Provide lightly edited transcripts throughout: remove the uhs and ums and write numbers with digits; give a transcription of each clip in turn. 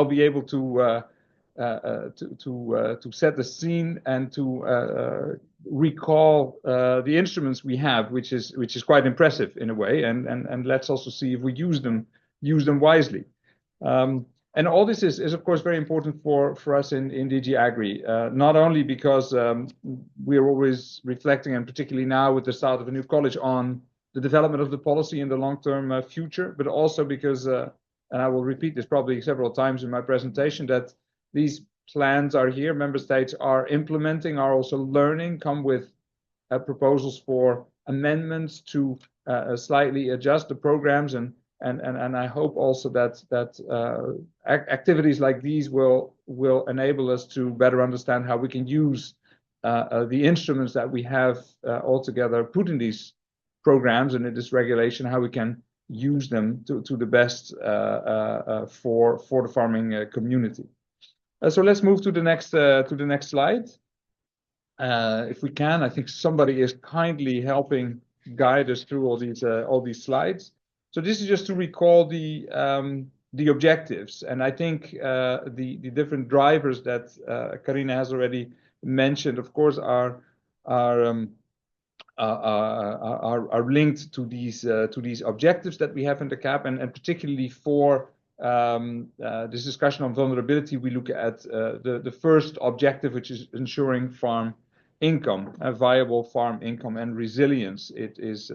I'll be able to set the scene and to recall the instruments we have, which is quite impressive in a way, and let's also see if we use them wisely. And all this is of course very important for us in DG Agri, not only because we're always reflecting, and particularly now with the start of a new college, on the development of the policy in the long-term future, but also because, and I will repeat this probably several times in my presentation, that these plans are here, member states are implementing, are also learning, come with proposals for amendments to slightly adjust the programs, and I hope also that activities like these will enable us to better understand how we can use the instruments that we have altogether put in these programs and in this regulation, how we can use them to the best for the farming community. So let's move to the next slide. If we can, I think somebody is kindly helping guide us through all these slides. So this is just to recall the objectives, and I think the different drivers that Karina has already mentioned, of course, are linked to these objectives that we have in the CAP, and particularly for this discussion on vulnerability, we look at the first objective, which is ensuring farm income, a viable farm income and resilience. It is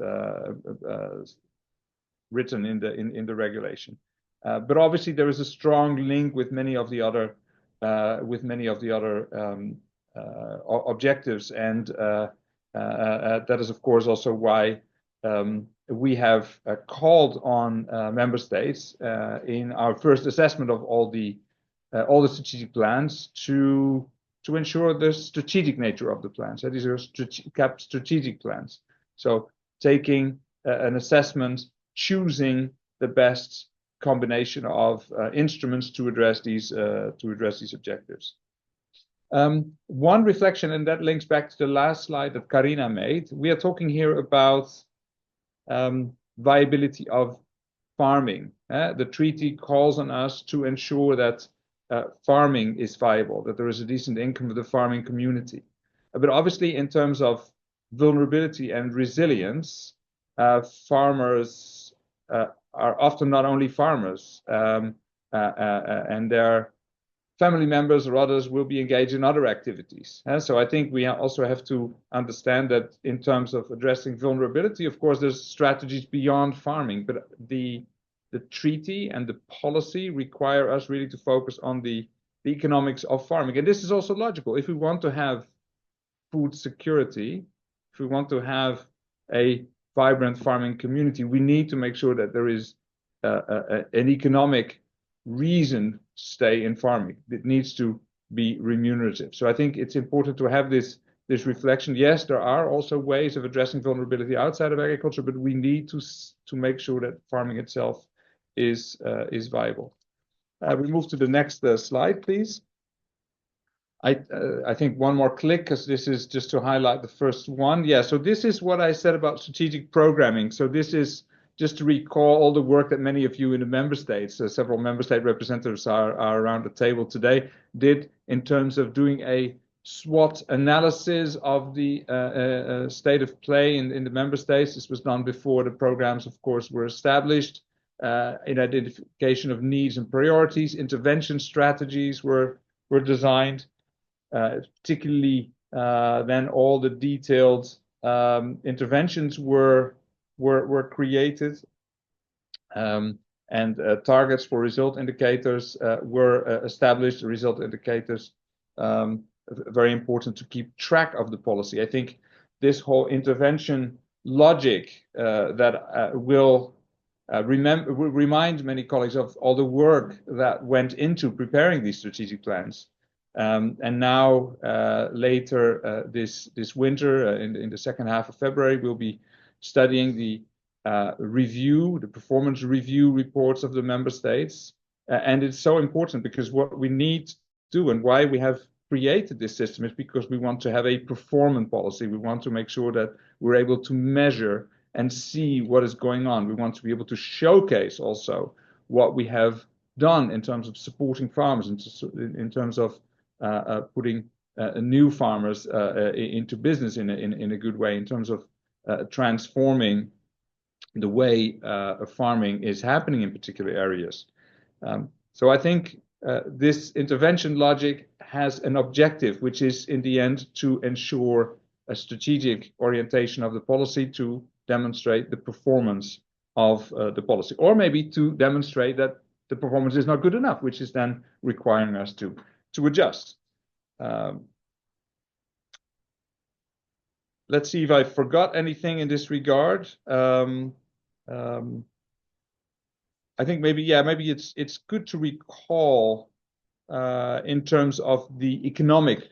written in the regulation, but obviously there is a strong link with many of the other objectives, and that is of course also why we have called on member states in our first assessment of all the strategic plans to ensure the strategic nature of the plans. So these are CAP strategic plans. So taking an assessment, choosing the best combination of instruments to address these objectives. One reflection, and that links back to the last slide that Karina made. We are talking here about viability of farming. The treaty calls on us to ensure that farming is viable, that there is a decent income for the farming community. But obviously, in terms of vulnerability and resilience, farmers are often not only farmers, and their family members or others will be engaged in other activities. So I think we also have to understand that in terms of addressing vulnerability, of course, there's strategies beyond farming, but the treaty and the policy require us really to focus on the economics of farming. And this is also logical. If we want to have food security, if we want to have a vibrant farming community, we need to make sure that there is an economic reason to stay in farming. It needs to be remunerative. So I think it's important to have this reflection. Yes, there are also ways of addressing vulnerability outside of agriculture, but we need to make sure that farming itself is viable. We move to the next slide, please. I think one more click, because this is just to highlight the first one. Yeah, so this is what I said about strategic programming. So this is just to recall all the work that many of you in the member states, several member state representatives are around the table today, did in terms of doing a SWOT analysis of the state of play in the member states. This was done before the programs, of course, were established. In identification of needs and priorities, intervention strategies were designed. Particularly then all the detailed interventions were created, and targets for result indicators were established. Result indicators, very important to keep track of the policy. I think this whole intervention logic that will remind many colleagues of all the work that went into preparing these strategic plans. And now later this winter, in the second half of February, we'll be studying the performance review reports of the member states. And it's so important because what we need to do and why we have created this system is because we want to have a performance policy. We want to make sure that we're able to measure and see what is going on. We want to be able to showcase also what we have done in terms of supporting farmers, in terms of putting new farmers into business in a good way, in terms of transforming the way farming is happening in particular areas. So I think this intervention logic has an objective, which is in the end to ensure a strategic orientation of the policy to demonstrate the performance of the policy, or maybe to demonstrate that the performance is not good enough, which is then requiring us to adjust. Let's see if I forgot anything in this regard. I think maybe it's good to recall in terms of the economic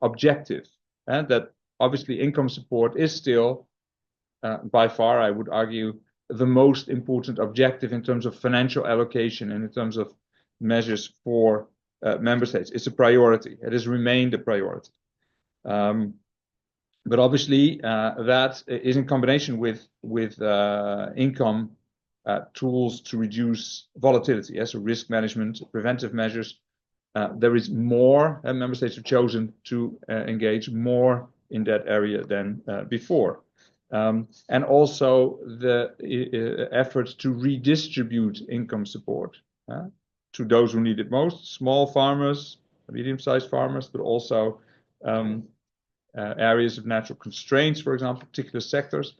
objective, and that obviously income support is still by far, I would argue, the most important objective in terms of financial allocation and in terms of measures for member states. It's a priority. It has remained a priority. But obviously, that is in combination with income tools to reduce volatility, so risk management, preventive measures. There is more, and member states have chosen to engage more in that area than before. And also the efforts to redistribute income support to those who need it most, small farmers, medium-sized farmers, but also areas of natural constraints, for example, particular sectors.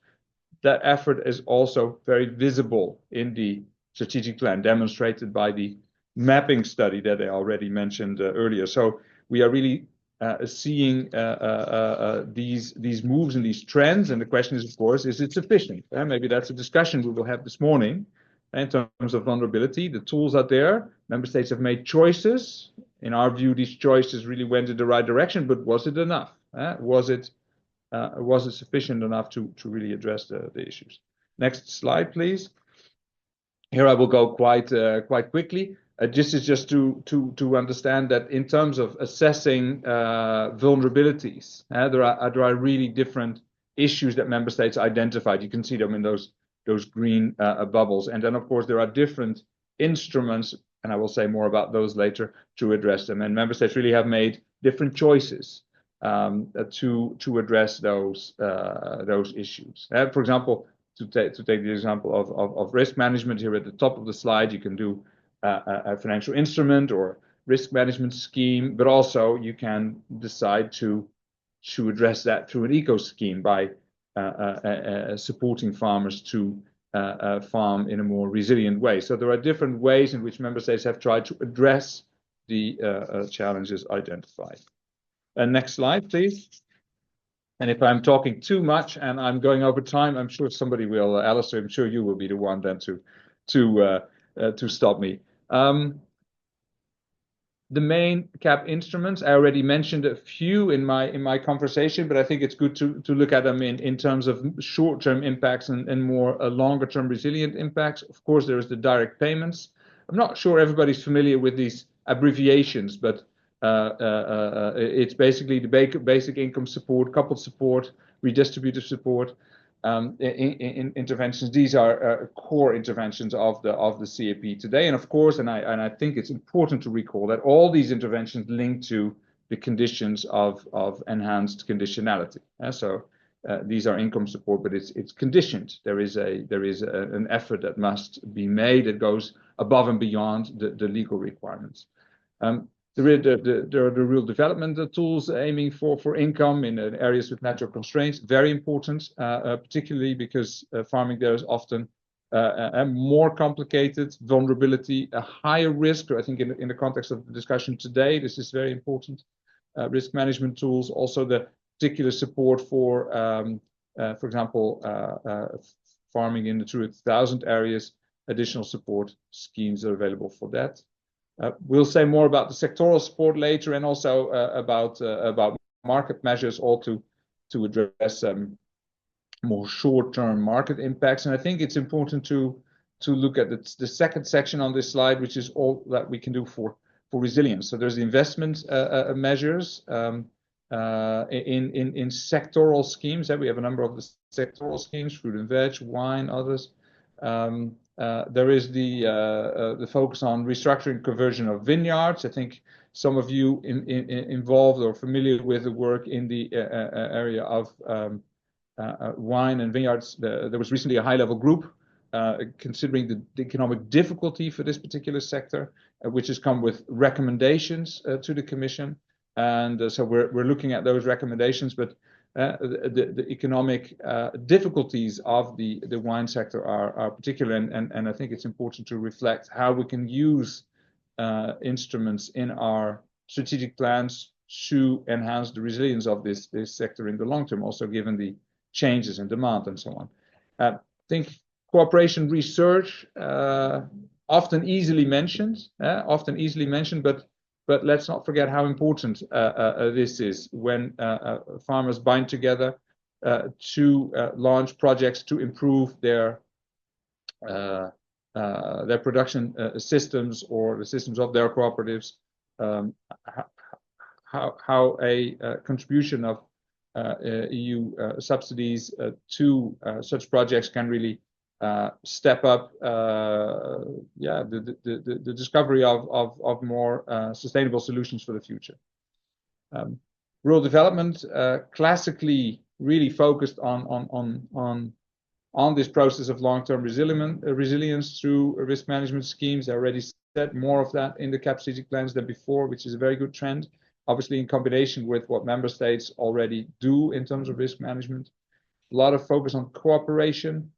That effort is also very visible in the strategic plan, demonstrated by the mapping study that I already mentioned earlier. So we are really seeing these moves and these trends, and the question is, of course, is it sufficient? Maybe that's a discussion we will have this morning in terms of vulnerability. The tools are there. Member states have made choices. In our view, these choices really went in the right direction, but was it enough? Was it sufficient enough to really address the issues? Next slide, please. Here I will go quite quickly. This is just to understand that in terms of assessing vulnerabilities, there are really different issues that member states identified. You can see them in those green bubbles, and then of course there are different instruments, and I will say more about those later, to address them. And member states really have made different choices to address those issues. For example, to take the example of risk management, here at the top of the slide, you can do a financial instrument or risk management scheme, but also you can decide to address that through an eco scheme by supporting farmers to farm in a more resilient way. So there are different ways in which member states have tried to address the challenges identified. Next slide, please. And if I'm talking too much and I'm going over time, I'm sure somebody will, Alistair, I'm sure you will be the one then to stop me. The main CAP instruments, I already mentioned a few in my conversation, but I think it's good to look at them in terms of short-term impacts and more longer-term resilient impacts. Of course, there is the direct payments. I'm not sure everybody's familiar with these abbreviations, but it's basically the basic income support, coupled support, redistributive support interventions. These are core interventions of the CAP today, and of course, and I think it's important to recall that all these interventions link to the conditions of enhanced conditionality. So these are income support, but it's conditioned. There is an effort that must be made that goes above and beyond the legal requirements. There are the real development tools aiming for income in areas with natural constraints, very important, particularly because farming there is often more complicated, vulnerability, a higher risk. I think in the context of the discussion today, this is very important. Risk management tools, also the particular support for example, farming in the Natura 2000 areas, additional support schemes are available for that. We'll say more about the sectoral support later, and also about market measures, all to address more short-term market impacts. And I think it's important to look at the second section on this slide, which is all that we can do for resilience. So there's the investment measures in sectoral schemes. We have a number of the sectoral schemes, fruit and veg, wine, others. There is the focus on restructuring conversion of vineyards. I think some of you involved or familiar with the work in the area of wine and vineyards. There was recently a high-level group considering the economic difficulty for this particular sector, which has come with recommendations to the Commission. And so we're looking at those recommendations, but the economic difficulties of the wine sector are particular, and I think it's important to reflect how we can use instruments in our strategic plans to enhance the resilience of this sector in the long term, also given the changes in demand and so on. I think cooperation research often easily mentioned, but let's not forget how important this is when farmers bind together to launch projects to improve their production systems or the systems of their cooperatives. How a contribution of EU subsidies to such projects can really step up the discovery of more sustainable solutions for the future. Rural development classically really focused on this process of long-term resilience through risk management schemes. I already said more of that in the CAP strategic plans than before, which is a very good trend, obviously in combination with what member states already do in terms of risk management. A lot of focus on cooperation,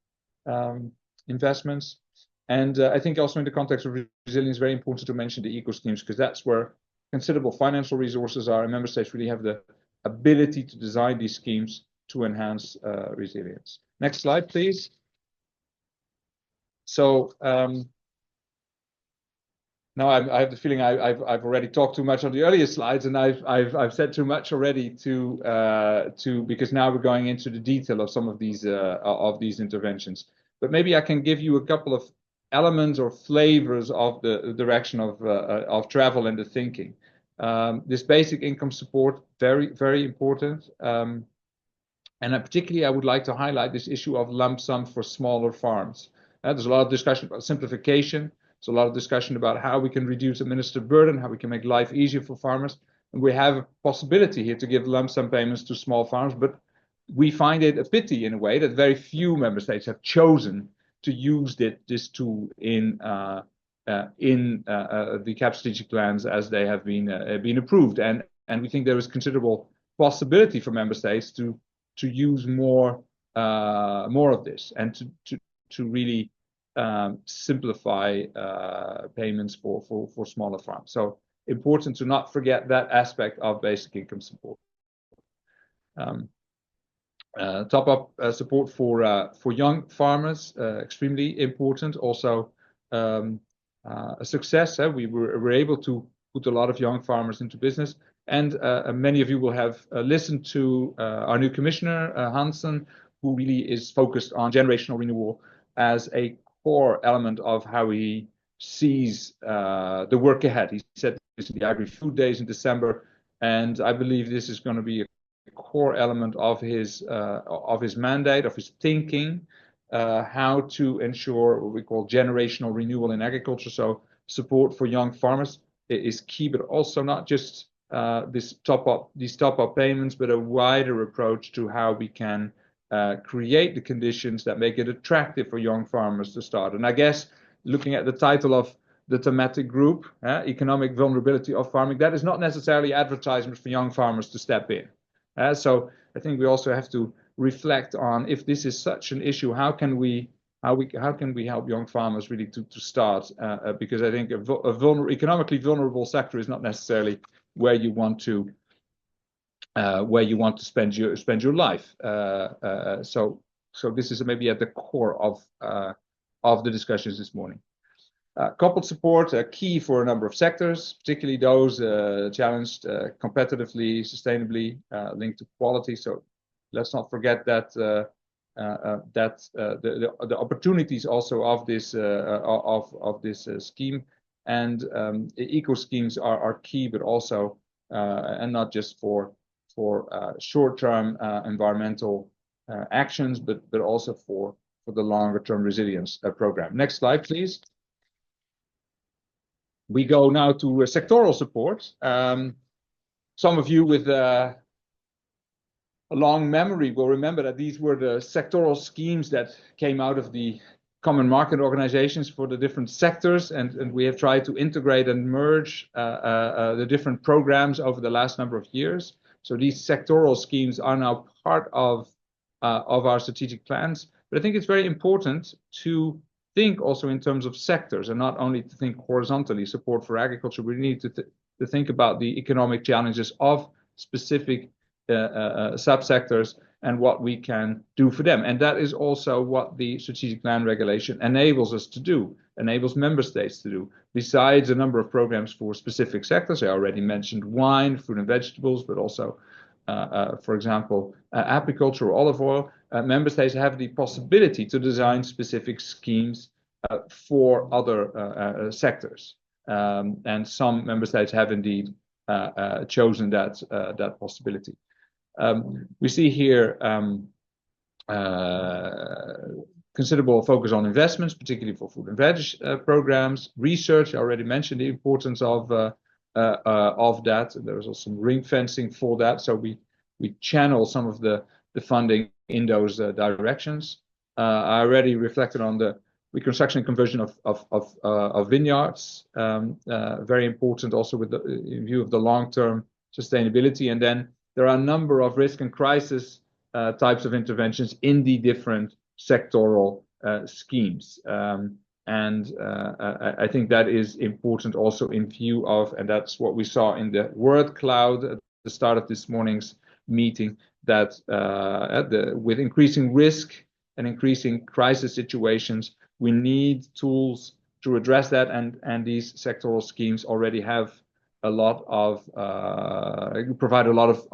investments. And I think also in the context of resilience, very important to mention the eco schemes, because that's where considerable financial resources are, and member states really have the ability to design these schemes to enhance resilience. Next slide, please. So now I have the feeling I've already talked too much on the earlier slides, and I've said too much already because now we're going into the detail of some of these interventions. But maybe I can give you a couple of elements or flavors of the direction of travel and the thinking. This basic income support, very important. And particularly, I would like to highlight this issue of lump sum for smaller farms. There's a lot of discussion about simplification. There's a lot of discussion about how we can reduce administrative burden, how we can make life easier for farmers. And we have a possibility here to give lump sum payments to small farms, but we find it a pity in a way that very few member states have chosen to use this tool in the CAP strategic plans as they have been approved. And we think there is considerable possibility for member states to use more of this and to really simplify payments for smaller farms. So important to not forget that aspect of basic income support. Top-up support for young farmers, extremely important. Also a success. We were able to put a lot of young farmers into business. And many of you will have listened to our new commissioner, Hansen, who really is focused on generational renewal as a core element of how he sees the work ahead. He said this in the AGRI Food Days in December, and I believe this is going to be a core element of his mandate, of his thinking, how to ensure what we call generational renewal in agriculture. So support for young farmers is key, but also not just these top-up payments, but a wider approach to how we can create the conditions that make it attractive for young farmers to start. And I guess looking at the title of the thematic group, economic vulnerability of farming, that is not necessarily advertisement for young farmers to step in. So I think we also have to reflect on, if this is such an issue, how can we help young farmers really to start? Because I think economically vulnerable sector is not necessarily where you want to spend your life. So this is maybe at the core of the discussions this morning. Coupled support key for a number of sectors, particularly those challenged competitively, sustainably, linked to quality. So let's not forget that the opportunities also of this scheme, and eco schemes are key, but also and not just for short-term environmental actions, but also for the longer term resilience program. Next slide, please. We go now to sectoral support. Some of you with a long memory will remember that these were the sectoral schemes that came out of the common market organizations for the different sectors, and we have tried to integrate and merge the different programs over the last number of years. So these sectoral schemes are now part of our strategic plans. But I think it's very important to think also in terms of sectors and not only to think horizontally. Support for agriculture, we need to think about the economic challenges of specific subsectors and what we can do for them. And that is also what the strategic plan regulation enables us to do, enables member states to do. Besides a number of programs for specific sectors, I already mentioned wine, fruit and vegetables, but also, for example, apiculture or olive oil. Member states have the possibility to design specific schemes for other sectors. And some member states have indeed chosen that possibility. We see here considerable focus on investments, particularly for food and veg programs. Research, I already mentioned the importance of that. There is also some ring fencing for that. So we channel some of the funding in those directions. I already reflected on the reconstruction and conversion of vineyards. Very important also in view of the long-term sustainability. And then there are a number of risk and crisis types of interventions in the different sectoral schemes. I think that is important also in view of, and that's what we saw in the word cloud at the start of this morning's meeting, that with increasing risk and increasing crisis situations, we need tools to address that, and these sectoral schemes already have a lot of provide a lot of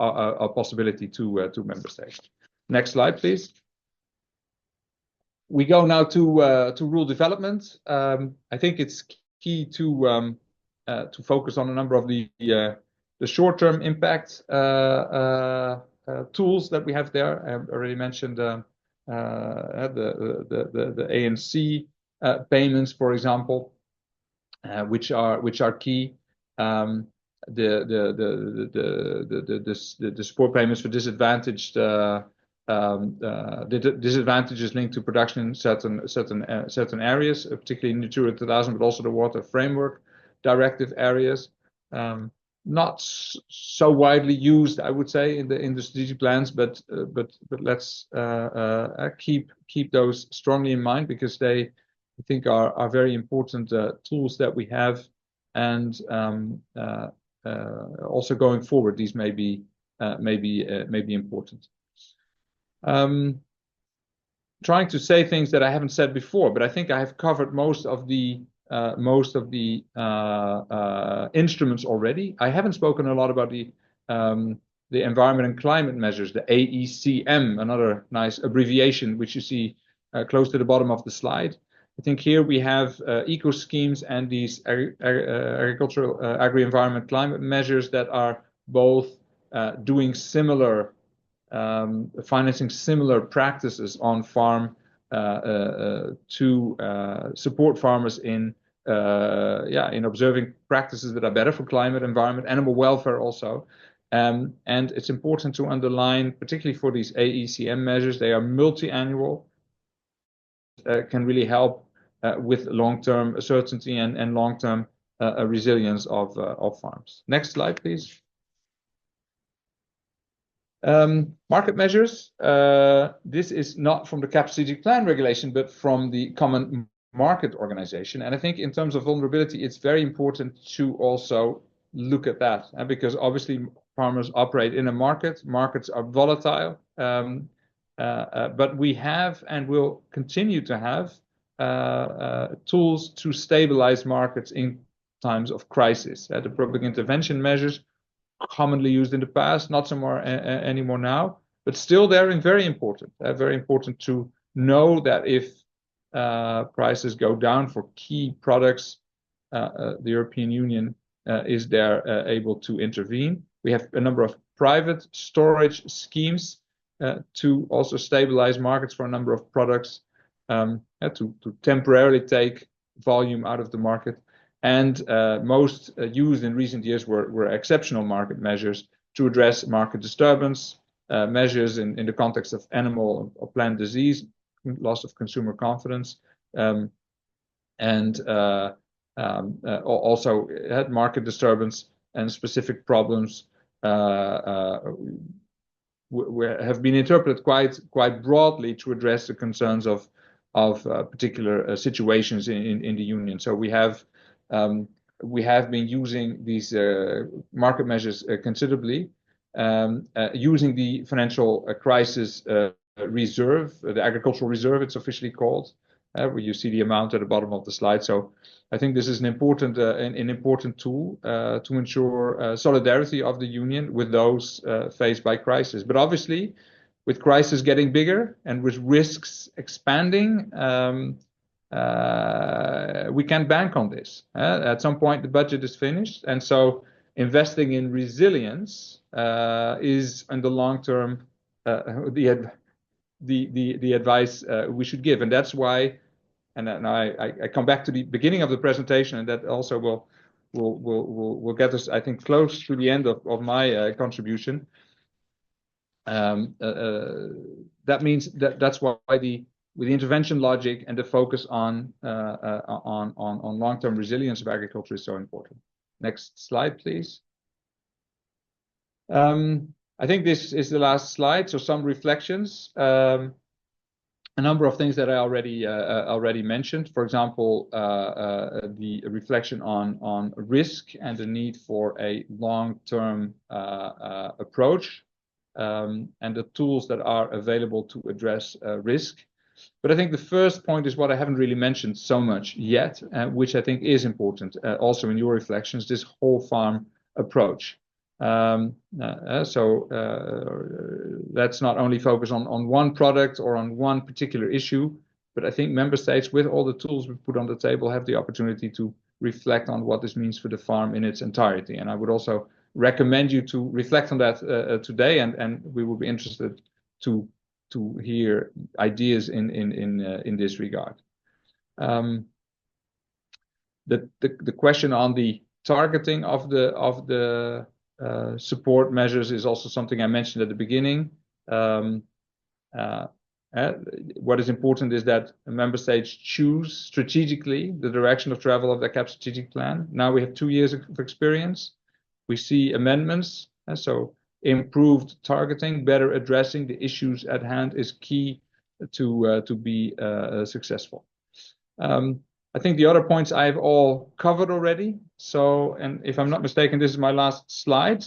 possibility to member states. Next slide, please. We go now to rural development. I think it's key to focus on a number of the short-term impact tools that we have there. I already mentioned the ANC payments, for example, which are key. The support payments for disadvantaged disadvantages linked to production in certain areas, particularly Natura 2000, but also the Water Framework Directive areas. Not so widely used, I would say, in the strategic plans, but let's keep those strongly in mind, because they, I think, are very important tools that we have, and also going forward, these may be important. Trying to say things that I haven't said before, but I think I have covered most of the instruments already. I haven't spoken a lot about the environment and climate measures, the AECM, another nice abbreviation, which you see close to the bottom of the slide. I think here we have eco schemes and these agricultural, agri-environment climate measures that are both doing similar, financing similar practices on farm to support farmers in observing practices that are better for climate, environment, animal welfare also. And it's important to underline, particularly for these AECM measures, they are multi-annual, can really help with long-term certainty and long-term resilience of farms. Next slide, please. Market measures. This is not from the CAP strategic plan regulation, but from the Common Market Organization. And I think in terms of vulnerability, it's very important to also look at that, because obviously farmers operate in a market. Markets are volatile, but we have and will continue to have tools to stabilize markets in times of crisis. The public intervention measures, commonly used in the past, not so more anymore now, but still they're very important. Very important to know that if prices go down for key products, the European Union is there able to intervene. We have a number of private storage schemes to also stabilize markets for a number of products. to temporarily take volume out of the market. And most used in recent years were exceptional market measures to address market disturbance, measures in the context of animal or plant disease, loss of consumer confidence, and also had market disturbance and specific problems have been interpreted quite broadly to address the concerns of particular situations in the union. So we have been using these market measures considerably, using the financial crisis reserve, the agricultural reserve, it's officially called, where you see the amount at the bottom of the slide. So I think this is an important tool to ensure solidarity of the union with those faced by crisis. But obviously, with crisis getting bigger and with risks expanding, we can't bank on this. At some point, the budget is finished, and so investing in resilience is, in the long term, the advice we should give, and that's why. And I come back to the beginning of the presentation, and that also will get us, I think, close to the end of my contribution. That means that's why with the intervention logic and the focus on long-term resilience of agriculture is so important. Next slide, please. I think this is the last slide. So some reflections. A number of things that I already mentioned. For example, the reflection on risk and the need for a long-term approach, and the tools that are available to address risk. But I think the first point is what I haven't really mentioned so much yet, which I think is important also in your reflections, this whole farm approach. Let's not only focus on one product or on one particular issue, but I think member states, with all the tools we put on the table, have the opportunity to reflect on what this means for the farm in its entirety. And I would also recommend you to reflect on that today, and we will be interested to hear ideas in this regard. The question on the targeting of the support measures is also something I mentioned at the beginning. What is important is that member states choose strategically the direction of travel of their CAP strategic plan. Now we have 2 years of experience. We see amendments, so improved targeting, better addressing the issues at hand is key to be successful. I think the other points I've all covered already. So, and if I'm not mistaken, this is my last slide.